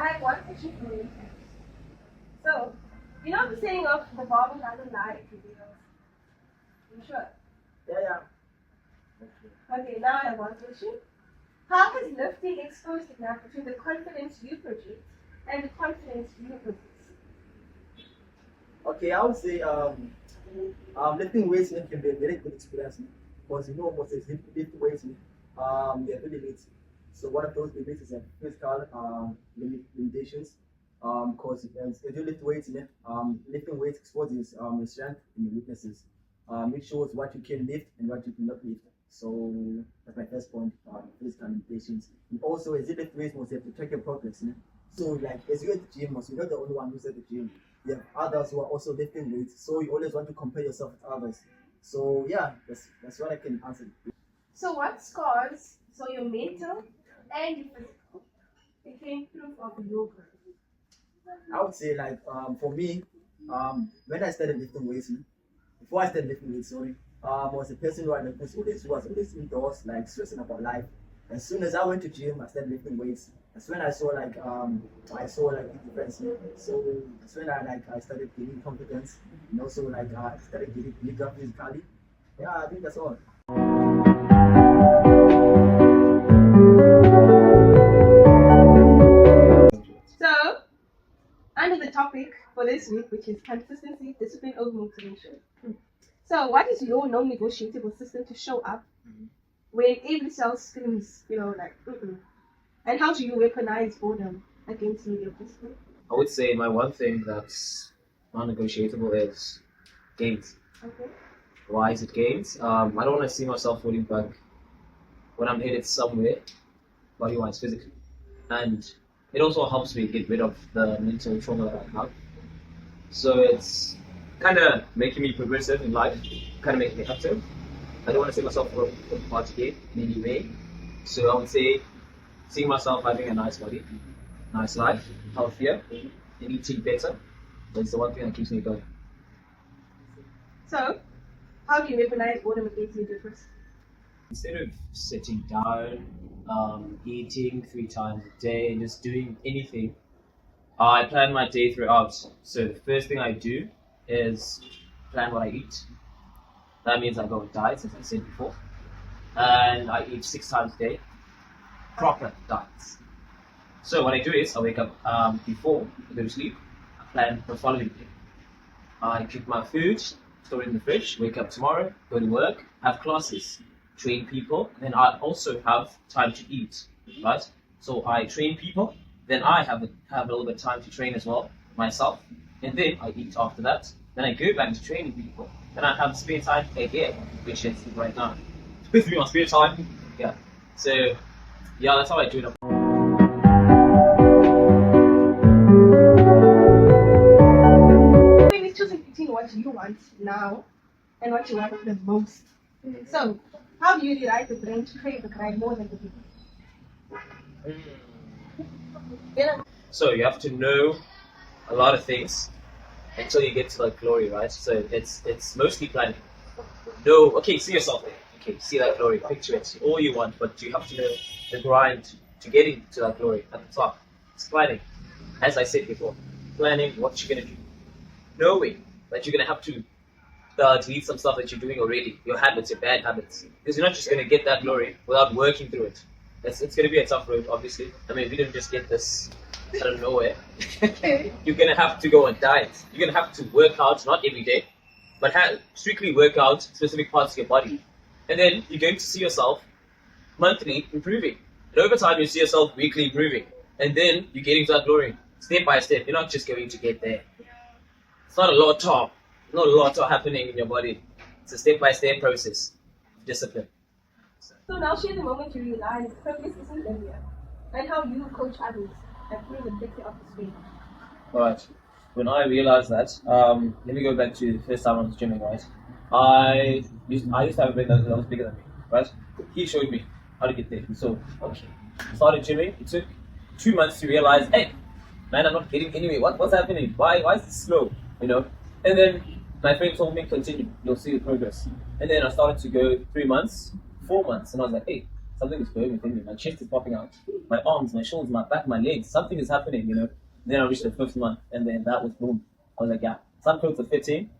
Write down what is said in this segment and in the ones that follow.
I have one question for you. So, you know the saying of the barbell doesn't lie, it reveals. You sure? Yeah. Okay, now I have one question. How has lifting exposed the gap between the confidence you project and the confidence you possess? Okay, I would say lifting weights can be a very good experience because most of lift weights there are two limits. So one of those limits is physical limitations. Because as you lift weights, lifting weights exposes your strength and your weaknesses. It shows what you can lift and what you cannot lift. So that's my first point, physical limitations. And also, as you lift weights, you have to track your progress. So, like, as you're at the gym, you're not the only one who's at the gym. You have others who are also lifting weights. So you always want to compare yourself with others. So yeah, that's what I can answer. So what scars, so your mental and your physical, became proof of your growth? I would say for me, when I started lifting weights, before I started lifting weights, I was a person who was always indoors, like stressing about life. As soon as I went to gym, I started lifting weights. That's when I saw the difference. So that's when I started gaining confidence, and also I started getting bigger physically. Yeah, I think that's all. So, under the topic for this week, which is consistency, discipline over motivation. So, what is your non-negotiable system to show up when everything else screams, And how do you weaponize boredom against mediocrity? I would say my one thing that's non-negotiable is gains. Okay. Why is it gains? I don't want to see myself falling back when I'm headed somewhere, body-wise, physically. And it also helps me get rid of the mental trauma that I have. So it's kind of making me progressive in life, kind of making me active. I don't want to see myself fall apart again in any way. So I would say seeing myself having a nice body, nice life, healthier, and eating better. That's the one thing that keeps me going. So, how do you weaponize boredom against mediocrity? Instead of sitting down, eating 3 times a day, and just doing anything, I plan my day throughout. So the first thing I do is plan what I eat. That means I go on diets, as I said before, and I eat 6 times a day. Proper diets. So what I do is I wake up before I go to sleep. I plan the following day. I cook my food, store it in the fridge. Wake up tomorrow, go to work, have classes, train people. Then I also have time to eat, right? So I train people. Then I have a little bit of time to train as well myself, and then I eat after that. Then I go back to training people. Then I have spare time again, which is right now. Supposed to be my spare time. Yeah. So yeah, that's how I do it. When it's choosing between what you want now and what you want the most. So, how do you rewrite the brain to crave the crime more than the people? So you have to know a lot of things until you get to like glory, right? So it's mostly planning. See yourself there. Okay, see that glory, picture it, all you want, but you have to know the grind to getting to that glory at the top. It's planning. As I said before, planning what you're gonna do. Knowing that you're gonna have to delete some stuff that you're doing already, your habits, your bad habits. Because you're not just gonna get that glory without working through it. It's gonna be a tough road, obviously. I mean, we didn't just get this out of nowhere. You're gonna have to go on diets. You're gonna have to work out, not every day, but strictly work out specific parts of your body. And then you're going to see yourself monthly improving. And over time, you see yourself weekly improving. And then you're getting to that glory step by step. You're not just going to get there. It's not a lot happening in your body. It's a step by step process. Discipline. So now share the moment you realize progress isn't linear and how you coach others and prove the picture of the screen. Alright. When I realized that, let me go back to the first time I was gymming, right? I used to have a brain that was bigger than me, right? He showed me how to get there. So, okay. Started gymming. It took 2 months to realize, hey, man, I'm not getting anywhere. What's happening? Why is this slow? And then my friend told me, continue. You'll see the progress. And then I started to go 3 months, 4 months, and I was like, hey, something is growing within me. My chest is popping out, my arms, my shoulders, my back, my legs. Something is happening, you know. Then I reached the 5th month, and then that was boom. I was like, yeah, some clothes are fitting,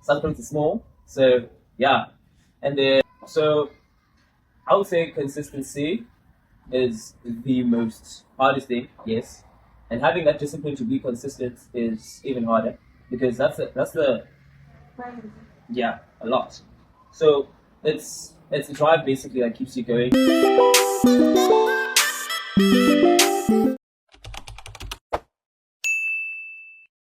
some clothes are small. So yeah, and then so I would say consistency is the most hardest thing. Yes, and having that discipline to be consistent is even harder because that's the yeah, a lot. So it's a drive basically that keeps you going.